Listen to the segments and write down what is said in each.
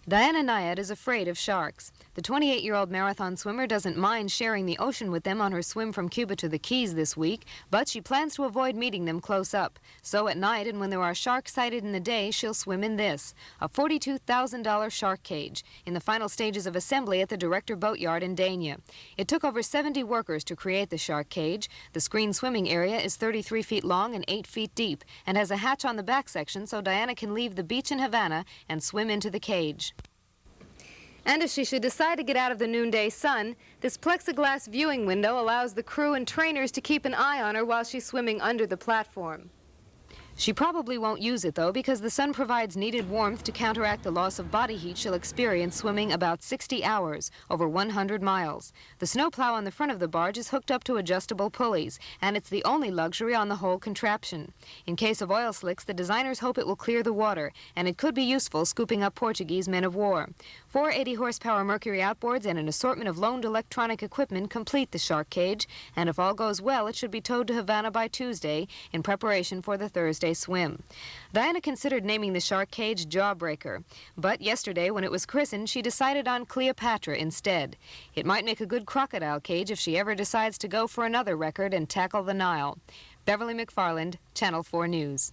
Diana Nyad is afraid of sharks. The 28-year-old marathon swimmer doesn't mind sharing the ocean with them on her swim from Cuba to the Keys this week, but she plans to avoid meeting them close up. So at night and when there are sharks sighted in the day, she'll swim in this, a $42,000 shark cage, in the final stages of assembly at the Director Boatyard in Dania. It took over 70 workers to create the shark cage. The screen swimming area is 33 feet long and 8 feet deep and has a hatch on the back section so Diana can leave the beach in Havana and swim into the cage. And if she should decide to get out of the noonday sun, this plexiglass viewing window allows the crew and trainers to keep an eye on her while she's swimming under the platform. She probably won't use it, though, because the sun provides needed warmth to counteract the loss of body heat she'll experience swimming about 60 hours, over 100 miles. The snowplow on the front of the barge is hooked up to adjustable pulleys, and it's the only luxury on the whole contraption. In case of oil slicks, the designers hope it will clear the water, and it could be useful scooping up Portuguese men of war. 4 80-horsepower Mercury outboards and an assortment of loaned electronic equipment complete the shark cage, and if all goes well, it should be towed to Havana by Tuesday in preparation for the Thursday swim. Diana considered naming the shark cage Jawbreaker, but yesterday when it was christened, she decided on Cleopatra instead. It might make a good crocodile cage if she ever decides to go for another record and tackle the Nile. Beverly McFarland, Channel 4 News.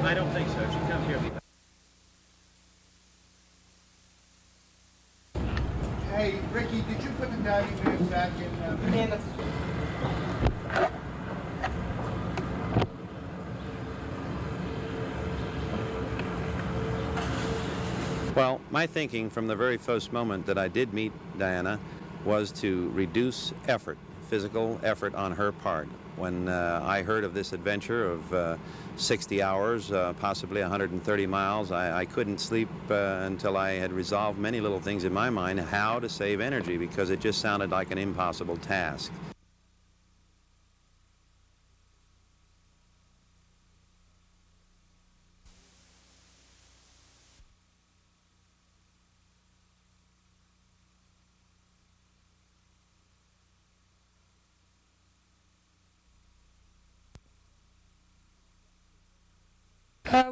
I don't think so. She comes here. Hey, Ricky, did you put the diving boots back in? Well, my thinking from the very first moment that I did meet Diana was to reduce effort, physical effort on her part. When I heard of this adventure of 60 hours, possibly 130 miles, I couldn't sleep until I had resolved many little things in my mind, how to save energy, because it just sounded like an impossible task.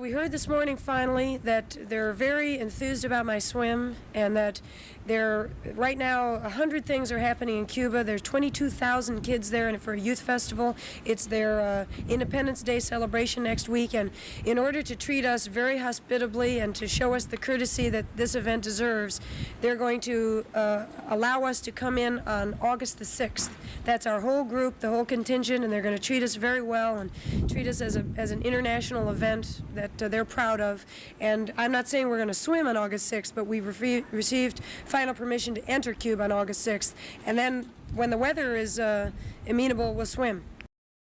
We heard this morning finally that they're very enthused about my swim, and that right now 100 things are happening in Cuba. There's 22,000 kids there and for a youth festival. It's their Independence Day celebration next week, and in order to treat us very hospitably and to show us the courtesy that this event deserves, they're going to allow us to come in on August the 6th. That's our whole group, the whole contingent, and they're going to treat us very well and treat us as an international event that they're proud of. And I'm not saying we're going to swim on August 6th, but we've received final permission to enter Cuba on August 6th. And then when the weather is amenable, we'll swim.